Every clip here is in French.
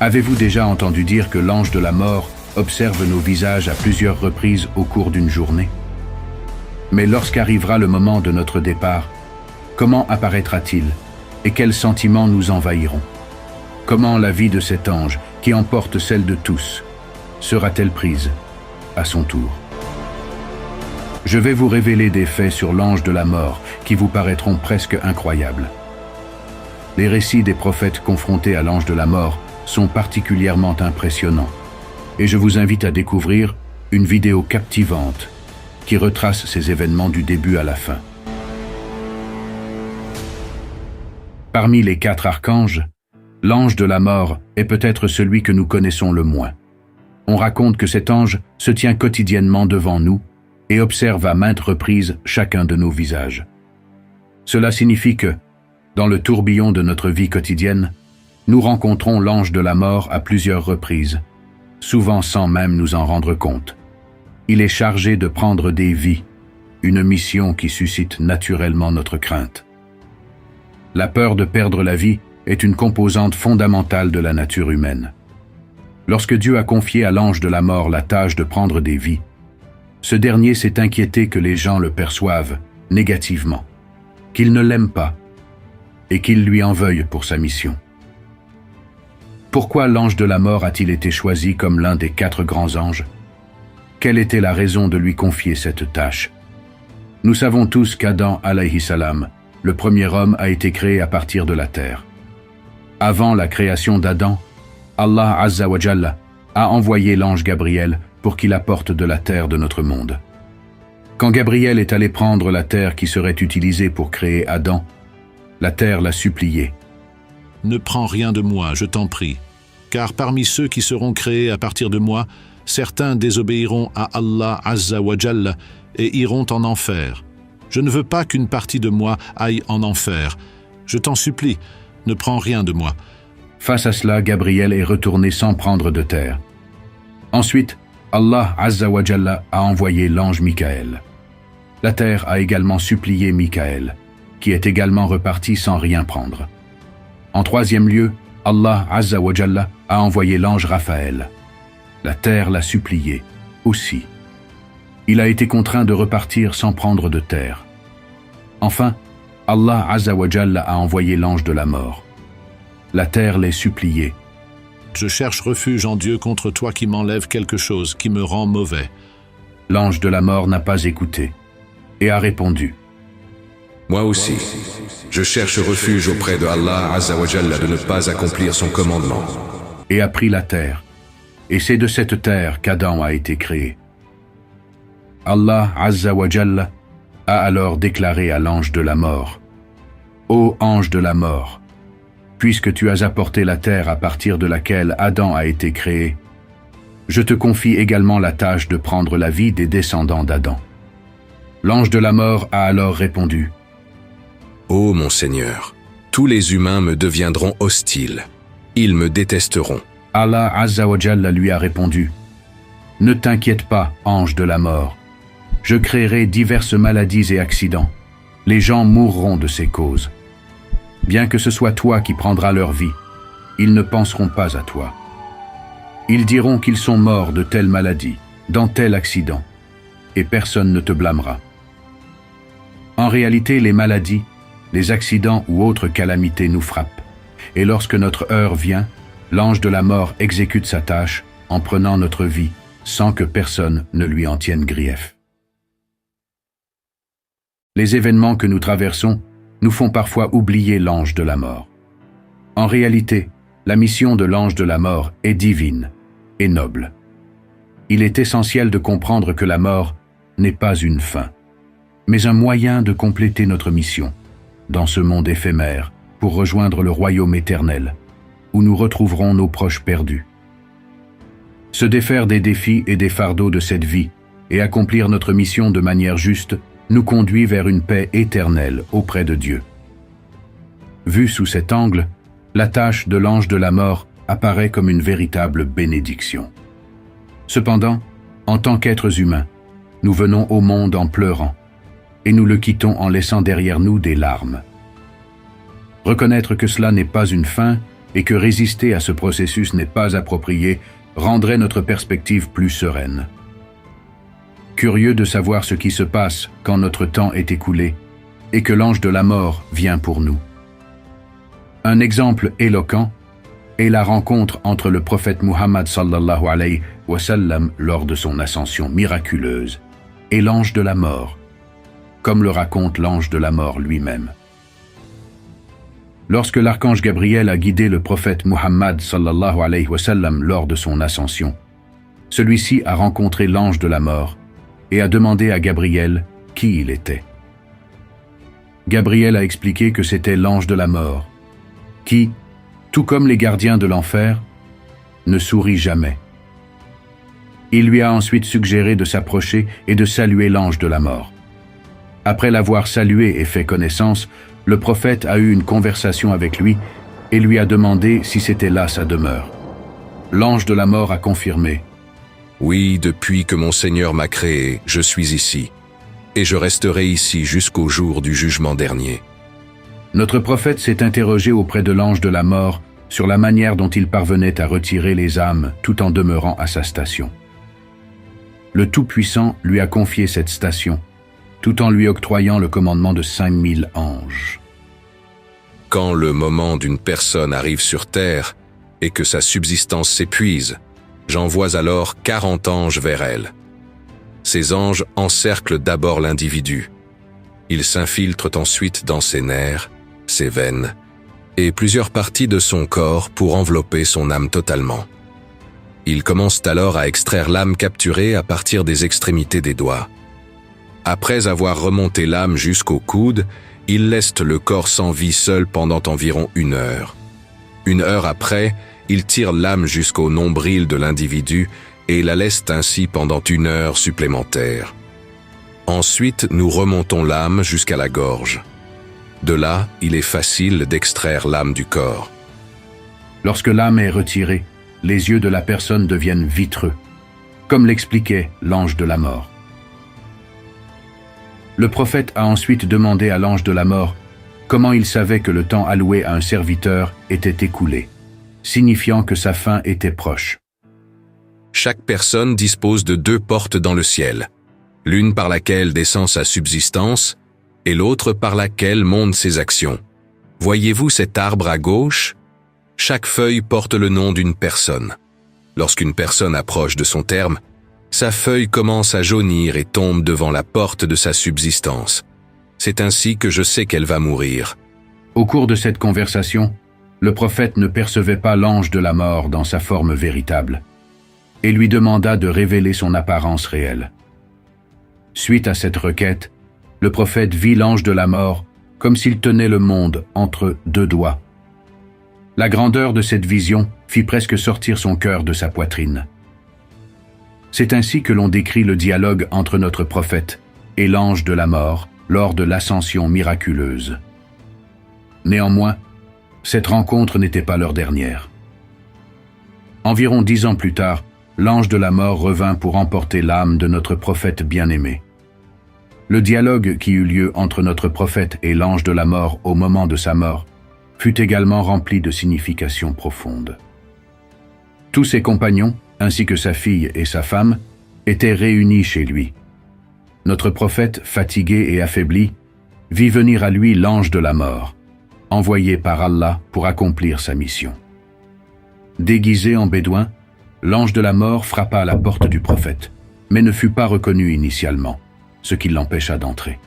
Avez-vous déjà entendu dire que l'ange de la mort observe nos visages à plusieurs reprises au cours d'une journée? Mais lorsqu'arrivera le moment de notre départ, comment apparaîtra-t-il et quels sentiments nous envahiront? Comment la vie de cet ange, qui emporte celle de tous, sera-t-elle prise à son tour? Je vais vous révéler des faits sur l'ange de la mort qui vous paraîtront presque incroyables. Les récits des prophètes confrontés à l'ange de la mort sont particulièrement impressionnants, et je vous invite à découvrir une vidéo captivante qui retrace ces événements du début à la fin. Parmi les 4 archanges, l'ange de la mort est peut-être celui que nous connaissons le moins. On raconte que cet ange se tient quotidiennement devant nous et observe à maintes reprises chacun de nos visages. Cela signifie que, dans le tourbillon de notre vie quotidienne, nous rencontrons l'ange de la mort à plusieurs reprises, souvent sans même nous en rendre compte. Il est chargé de prendre des vies, une mission qui suscite naturellement notre crainte. La peur de perdre la vie est une composante fondamentale de la nature humaine. Lorsque Dieu a confié à l'ange de la mort la tâche de prendre des vies, ce dernier s'est inquiété que les gens le perçoivent négativement, qu'ils ne l'aiment pas et qu'ils lui en veuillent pour sa mission. Pourquoi l'ange de la mort a-t-il été choisi comme l'un des 4 grands anges? Quelle était la raison de lui confier cette tâche? Nous savons tous qu'Adam alayhi salam, le premier homme, a été créé à partir de la terre. Avant la création d'Adam, Allah Azza wa Jalla a envoyé l'ange Gabriel pour qu'il apporte de la terre de notre monde. Quand Gabriel est allé prendre la terre qui serait utilisée pour créer Adam, la terre l'a supplié. « Ne prends rien de moi, je t'en prie, car parmi ceux qui seront créés à partir de moi, certains désobéiront à Allah Azza wa Jalla et iront en enfer. Je ne veux pas qu'une partie de moi aille en enfer. Je t'en supplie, ne prends rien de moi. » Face à cela, Gabriel est retourné sans prendre de terre. Ensuite, Allah Azza wa Jalla a envoyé l'ange Mikaël. La terre a également supplié Mikaël, qui est également reparti sans rien prendre. En troisième lieu, Allah Azza wa Jalla a envoyé l'ange Raphaël. La terre l'a supplié, aussi. Il a été contraint de repartir sans prendre de terre. Enfin, Allah Azza wa Jalla a envoyé l'ange de la mort. La terre l'est supplié. Je cherche refuge en Dieu contre toi qui m'enlève quelque chose, qui me rend mauvais. L'ange de la mort n'a pas écouté et a répondu. Moi aussi, je cherche refuge auprès de Allah Azza wa Jalla de ne pas accomplir son commandement. Et a pris la terre. Et c'est de cette terre qu'Adam a été créé. Allah Azza wa Jalla a alors déclaré à l'ange de la mort. Ô ange de la mort, puisque tu as apporté la terre à partir de laquelle Adam a été créé, je te confie également la tâche de prendre la vie des descendants d'Adam. L'ange de la mort a alors répondu. Ô mon Seigneur, tous les humains me deviendront hostiles. Ils me détesteront. Allah Azza wa Jalla lui a répondu. Ne t'inquiète pas, ange de la mort. Je créerai diverses maladies et accidents. Les gens mourront de ces causes. Bien que ce soit toi qui prendras leur vie, ils ne penseront pas à toi. Ils diront qu'ils sont morts de telle maladie, dans tel accident, et personne ne te blâmera. En réalité, les maladies, les accidents ou autres calamités nous frappent, et lorsque notre heure vient, l'ange de la mort exécute sa tâche en prenant notre vie sans que personne ne lui en tienne grief. Les événements que nous traversons nous font parfois oublier l'ange de la mort. En réalité, la mission de l'ange de la mort est divine et noble. Il est essentiel de comprendre que la mort n'est pas une fin, mais un moyen de compléter notre mission dans ce monde éphémère pour rejoindre le royaume éternel, où nous retrouverons nos proches perdus. Se défaire des défis et des fardeaux de cette vie et accomplir notre mission de manière juste nous conduit vers une paix éternelle auprès de Dieu. Vue sous cet angle, la tâche de l'ange de la mort apparaît comme une véritable bénédiction. Cependant, en tant qu'êtres humains, nous venons au monde en pleurant, et nous le quittons en laissant derrière nous des larmes. Reconnaître que cela n'est pas une fin et que résister à ce processus n'est pas approprié rendrait notre perspective plus sereine. Curieux de savoir ce qui se passe quand notre temps est écoulé et que l'ange de la mort vient pour nous. Un exemple éloquent est la rencontre entre le prophète Muhammad sallallahu alayhi wa sallam lors de son ascension miraculeuse et l'ange de la mort, comme le raconte l'ange de la mort lui-même. Lorsque l'archange Gabriel a guidé le prophète Muhammad sallallahu alayhi wa sallam lors de son ascension, celui-ci a rencontré l'ange de la mort et a demandé à Gabriel qui il était. Gabriel a expliqué que c'était l'ange de la mort, qui, tout comme les gardiens de l'enfer, ne sourit jamais. Il lui a ensuite suggéré de s'approcher et de saluer l'ange de la mort. Après l'avoir salué et fait connaissance, le prophète a eu une conversation avec lui et lui a demandé si c'était là sa demeure. L'ange de la mort a confirmé. Oui, depuis que mon Seigneur m'a créé, je suis ici, et je resterai ici jusqu'au jour du jugement dernier. Notre prophète s'est interrogé auprès de l'ange de la mort sur la manière dont il parvenait à retirer les âmes tout en demeurant à sa station. Le Tout-Puissant lui a confié cette station, tout en lui octroyant le commandement de 5000 anges. Quand le moment d'une personne arrive sur terre et que sa subsistance s'épuise, j'envoie alors 40 anges vers elle. Ces anges encerclent d'abord l'individu. Ils s'infiltrent ensuite dans ses nerfs, ses veines et plusieurs parties de son corps pour envelopper son âme totalement. Ils commencent alors à extraire l'âme capturée à partir des extrémités des doigts. Après avoir remonté l'âme jusqu'au coude, ils laissent le corps sans vie seul pendant environ 1 heure. 1 heure après, ils tirent l'âme jusqu'au nombril de l'individu et la laissent ainsi pendant 1 heure supplémentaire. Ensuite, nous remontons l'âme jusqu'à la gorge. De là, il est facile d'extraire l'âme du corps. Lorsque l'âme est retirée, les yeux de la personne deviennent vitreux, comme l'expliquait l'ange de la mort. Le prophète a ensuite demandé à l'ange de la mort comment il savait que le temps alloué à un serviteur était écoulé, signifiant que sa fin était proche. Chaque personne dispose de 2 portes dans le ciel, l'une par laquelle descend sa subsistance et l'autre par laquelle montent ses actions. Voyez-vous cet arbre à gauche? Chaque feuille porte le nom d'une personne. Lorsqu'une personne approche de son terme, sa feuille commence à jaunir et tombe devant la porte de sa subsistance. C'est ainsi que je sais qu'elle va mourir. Au cours de cette conversation, le prophète ne percevait pas l'ange de la mort dans sa forme véritable et lui demanda de révéler son apparence réelle. Suite à cette requête, le prophète vit l'ange de la mort comme s'il tenait le monde entre 2 doigts. La grandeur de cette vision fit presque sortir son cœur de sa poitrine. C'est ainsi que l'on décrit le dialogue entre notre prophète et l'ange de la mort lors de l'ascension miraculeuse. Néanmoins, cette rencontre n'était pas leur dernière. Environ 10 ans plus tard, l'ange de la mort revint pour emporter l'âme de notre prophète bien-aimé. Le dialogue qui eut lieu entre notre prophète et l'ange de la mort au moment de sa mort fut également rempli de significations profondes. Tous ses compagnons, ainsi que sa fille et sa femme, étaient réunis chez lui. Notre prophète, fatigué et affaibli, vit venir à lui l'ange de la mort, envoyé par Allah pour accomplir sa mission. Déguisé en bédouin, l'ange de la mort frappa à la porte du prophète, mais ne fut pas reconnu initialement, ce qui l'empêcha d'entrer.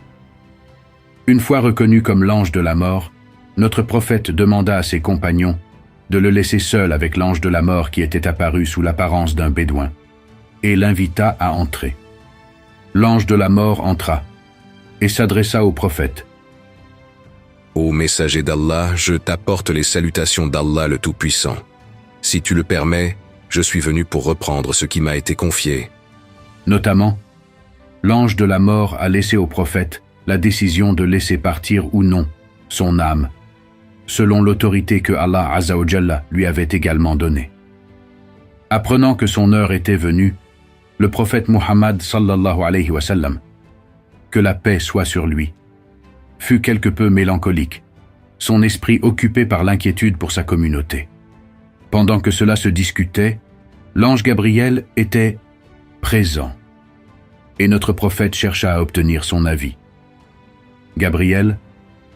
Une fois reconnu comme l'ange de la mort, notre prophète demanda à ses compagnons de le laisser seul avec l'ange de la mort qui était apparu sous l'apparence d'un bédouin, et l'invita à entrer. L'ange de la mort entra et s'adressa au prophète. « Ô messager d'Allah, je t'apporte les salutations d'Allah le Tout-Puissant. Si tu le permets, je suis venu pour reprendre ce qui m'a été confié. » Notamment, l'ange de la mort a laissé au prophète la décision de laisser partir ou non son âme, selon l'autorité que Allah Azza wa Jalla lui avait également donnée. Apprenant que son heure était venue, le prophète Muhammad sallallahu alayhi wa sallam, que la paix soit sur lui, fut quelque peu mélancolique, son esprit occupé par l'inquiétude pour sa communauté. Pendant que cela se discutait, l'ange Gabriel était présent, et notre prophète chercha à obtenir son avis. Gabriel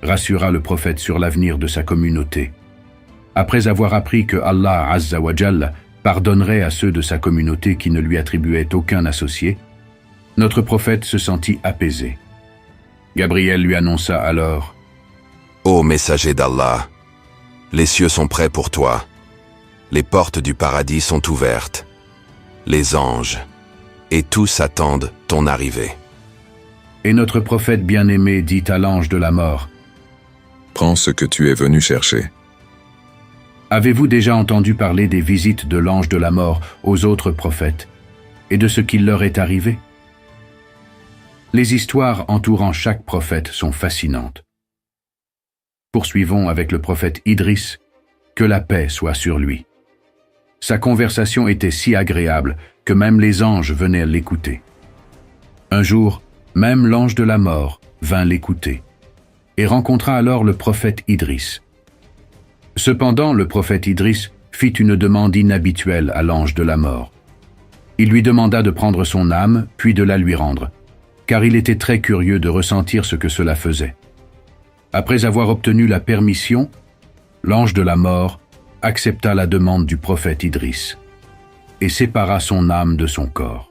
rassura le prophète sur l'avenir de sa communauté. Après avoir appris que Allah Azza wa Jalla pardonnerait à ceux de sa communauté qui ne lui attribuaient aucun associé, notre prophète se sentit apaisé. Gabriel lui annonça alors : « Ô messager d'Allah, les cieux sont prêts pour toi. Les portes du paradis sont ouvertes. Les anges et tous attendent ton arrivée. » Et notre prophète bien-aimé dit à l'ange de la mort : « Prends ce que tu es venu chercher. » Avez-vous déjà entendu parler des visites de l'ange de la mort aux autres prophètes et de ce qui leur est arrivé ? Les histoires entourant chaque prophète sont fascinantes. Poursuivons avec le prophète Idriss, que la paix soit sur lui. Sa conversation était si agréable que même les anges venaient l'écouter. Un jour, même l'ange de la mort vint l'écouter et rencontra alors le prophète Idriss. Cependant, le prophète Idriss fit une demande inhabituelle à l'ange de la mort. Il lui demanda de prendre son âme, puis de la lui rendre, car il était très curieux de ressentir ce que cela faisait. Après avoir obtenu la permission, l'ange de la mort accepta la demande du prophète Idriss et sépara son âme de son corps.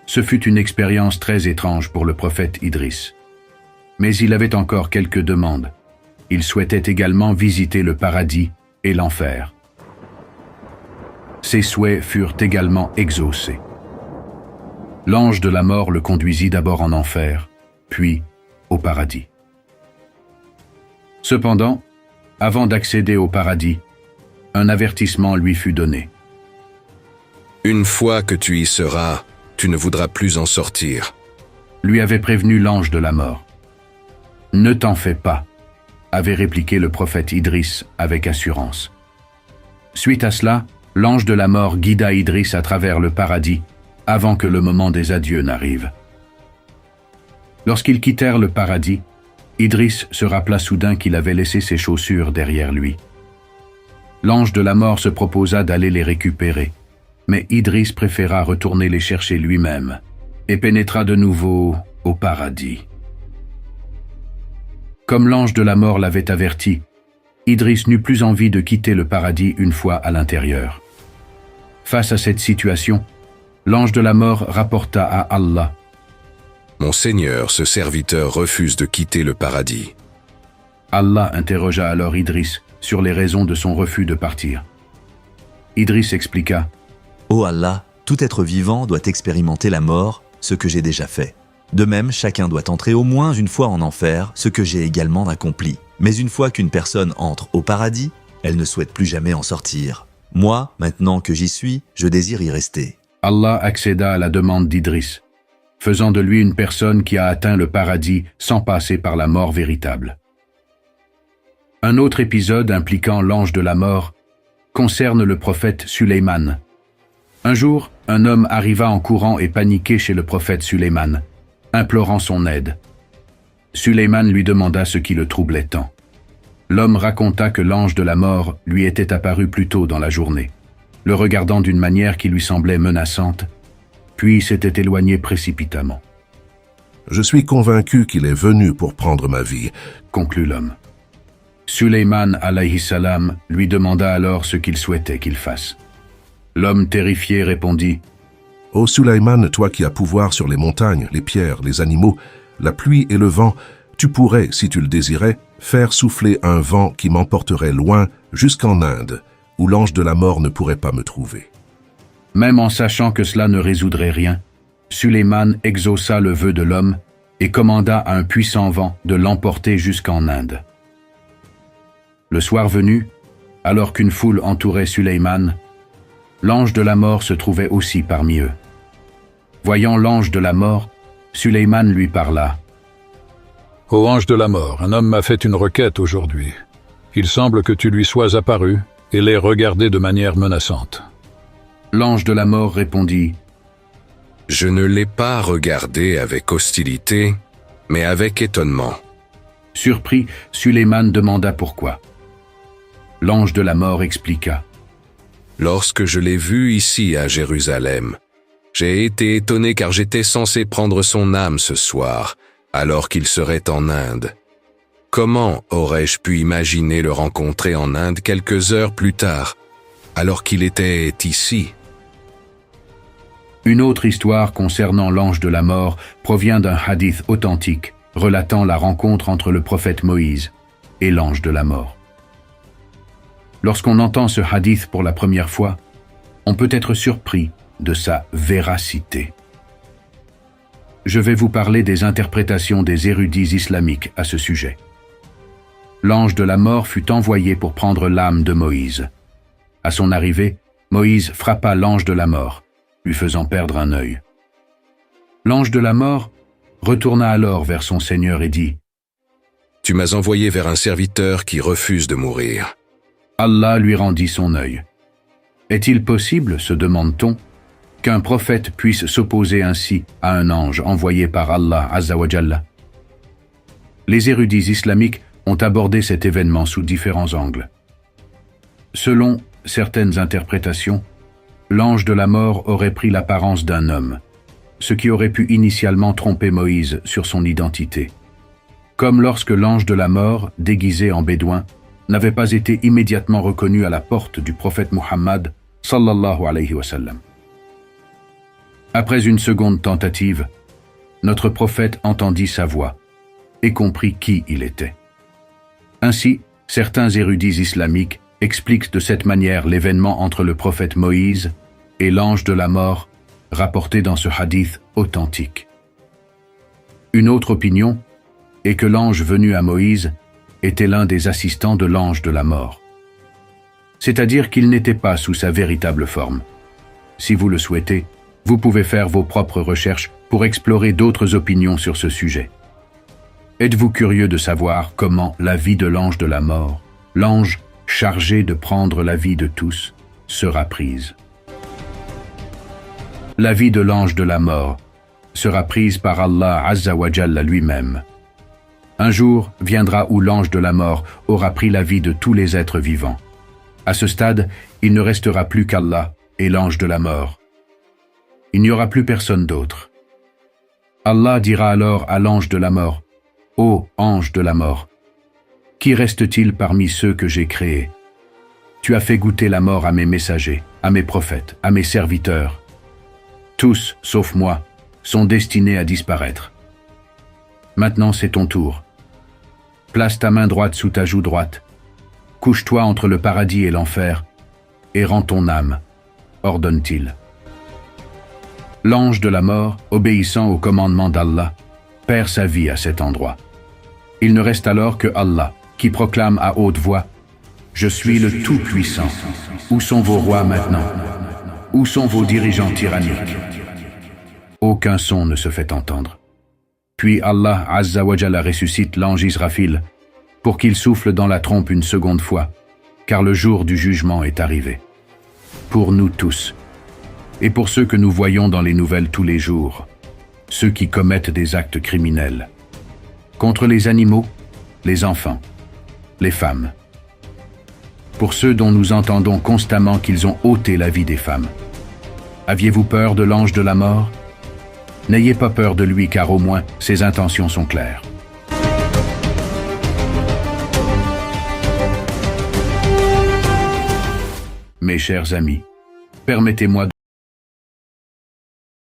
Ce fut une expérience très étrange pour le prophète Idriss. Mais il avait encore quelques demandes. Il souhaitait également visiter le paradis et l'enfer. Ses souhaits furent également exaucés. L'ange de la mort le conduisit d'abord en enfer, puis au paradis. Cependant, avant d'accéder au paradis, un avertissement lui fut donné. « Une fois que tu y seras, tu ne voudras plus en sortir. » lui avait prévenu l'ange de la mort. « Ne t'en fais pas », avait répliqué le prophète Idriss avec assurance. Suite à cela, l'ange de la mort guida Idriss à travers le paradis avant que le moment des adieux n'arrive. Lorsqu'ils quittèrent le paradis, Idriss se rappela soudain qu'il avait laissé ses chaussures derrière lui. L'ange de la mort se proposa d'aller les récupérer, mais Idriss préféra retourner les chercher lui-même et pénétra de nouveau au paradis. Comme l'ange de la mort l'avait averti, Idriss n'eut plus envie de quitter le paradis une fois à l'intérieur. Face à cette situation, l'ange de la mort rapporta à Allah : « Mon Seigneur, ce serviteur refuse de quitter le paradis. » Allah interrogea alors Idriss sur les raisons de son refus de partir. Idriss expliqua : « Ô Allah, tout être vivant doit expérimenter la mort, ce que j'ai déjà fait. De même, chacun doit entrer au moins une fois en enfer, ce que j'ai également accompli. Mais une fois qu'une personne entre au paradis, elle ne souhaite plus jamais en sortir. Moi, maintenant que j'y suis, je désire y rester. » Allah accéda à la demande d'Idriss, faisant de lui une personne qui a atteint le paradis sans passer par la mort véritable. Un autre épisode impliquant l'ange de la mort concerne le prophète Sulayman. Un jour, un homme arriva en courant et paniqué chez le prophète Sulayman, implorant son aide. Sulayman lui demanda ce qui le troublait tant. L'homme raconta que l'ange de la mort lui était apparu plus tôt dans la journée, le regardant d'une manière qui lui semblait menaçante, puis s'était éloigné précipitamment. « Je suis convaincu qu'il est venu pour prendre ma vie, » conclut l'homme. Sulayman alayhi salam lui demanda alors ce qu'il souhaitait qu'il fasse. L'homme terrifié répondit : « Ô Sulayman, toi qui as pouvoir sur les montagnes, les pierres, les animaux, la pluie et le vent, tu pourrais, si tu le désirais, faire souffler un vent qui m'emporterait loin jusqu'en Inde, où l'ange de la mort ne pourrait pas me trouver. » Même en sachant que cela ne résoudrait rien, Sulayman exauça le vœu de l'homme et commanda à un puissant vent de l'emporter jusqu'en Inde. Le soir venu, alors qu'une foule entourait Sulayman, l'ange de la mort se trouvait aussi parmi eux. Voyant l'ange de la mort, Sulayman lui parla. « Ô ange de la mort, un homme m'a fait une requête aujourd'hui. Il semble que tu lui sois apparu et l'aies regardé de manière menaçante. » L'ange de la mort répondit : « Je ne l'ai pas regardé avec hostilité, mais avec étonnement. » Surpris, Sulayman demanda pourquoi. L'ange de la mort expliqua : Lorsque je l'ai vu ici à Jérusalem, j'ai été étonné car j'étais censé prendre son âme ce soir, alors qu'il serait en Inde. Comment aurais-je pu imaginer le rencontrer en Inde quelques heures plus tard, alors qu'il était ici ? Une autre histoire concernant l'ange de la mort provient d'un hadith authentique relatant la rencontre entre le prophète Moïse et l'ange de la mort. Lorsqu'on entend ce hadith pour la première fois, on peut être surpris de sa véracité. Je vais vous parler des interprétations des érudits islamiques à ce sujet. L'ange de la mort fut envoyé pour prendre l'âme de Moïse. À son arrivée, Moïse frappa l'ange de la mort, lui faisant perdre un œil. L'ange de la mort retourna alors vers son Seigneur et dit : « Tu m'as envoyé vers un serviteur qui refuse de mourir. » Allah lui rendit son œil. Est-il possible, se demande-t-on, qu'un prophète puisse s'opposer ainsi à un ange envoyé par Allah Azza wa Jalla ? Les érudits islamiques ont abordé cet événement sous différents angles. Selon certaines interprétations, l'ange de la mort aurait pris l'apparence d'un homme, ce qui aurait pu initialement tromper Moïse sur son identité. Comme lorsque l'ange de la mort, déguisé en bédouin, n'avait pas été immédiatement reconnu à la porte du prophète Muhammad sallallahu alayhi wa sallam. Après une seconde tentative, notre prophète entendit sa voix et comprit qui il était. Ainsi, certains érudits islamiques expliquent de cette manière l'événement entre le prophète Moïse et l'ange de la mort rapporté dans ce hadith authentique. Une autre opinion est que l'ange venu à Moïse était l'un des assistants de l'ange de la mort. C'est-à-dire qu'il n'était pas sous sa véritable forme. Si vous le souhaitez, vous pouvez faire vos propres recherches pour explorer d'autres opinions sur ce sujet. Êtes-vous curieux de savoir comment la vie de l'ange de la mort, l'ange chargé de prendre la vie de tous, sera prise? La vie de l'ange de la mort sera prise par Allah Azza wa Jalla lui-même. Un jour viendra où l'ange de la mort aura pris la vie de tous les êtres vivants. À ce stade, il ne restera plus qu'Allah et l'ange de la mort. Il n'y aura plus personne d'autre. Allah dira alors à l'ange de la mort : « Ô ange de la mort, qui reste-t-il parmi ceux que j'ai créés ? Tu as fait goûter la mort à mes messagers, à mes prophètes, à mes serviteurs. Tous, sauf moi, sont destinés à disparaître. Maintenant c'est ton tour. Place ta main droite sous ta joue droite. Couche-toi entre le paradis et l'enfer, et rends ton âme, ordonne-t-il. » L'ange de la mort, obéissant au commandement d'Allah, perd sa vie à cet endroit. Il ne reste alors que Allah, qui proclame à haute voix : « Je suis le Tout-Puissant. Où sont vos rois maintenant ? Où sont vos dirigeants tyranniques ?» Aucun son ne se fait entendre. Puis Allah Azza wa Jalla ressuscite l'ange Israfil pour qu'il souffle dans la trompe une seconde fois, car le jour du jugement est arrivé. Pour nous tous, et pour ceux que nous voyons dans les nouvelles tous les jours, ceux qui commettent des actes criminels, contre les animaux, les enfants, les femmes, pour ceux dont nous entendons constamment qu'ils ont ôté la vie des femmes. Aviez-vous peur de l'ange de la mort ? N'ayez pas peur de lui, car au moins ses intentions sont claires. Mes chers amis, permettez-moi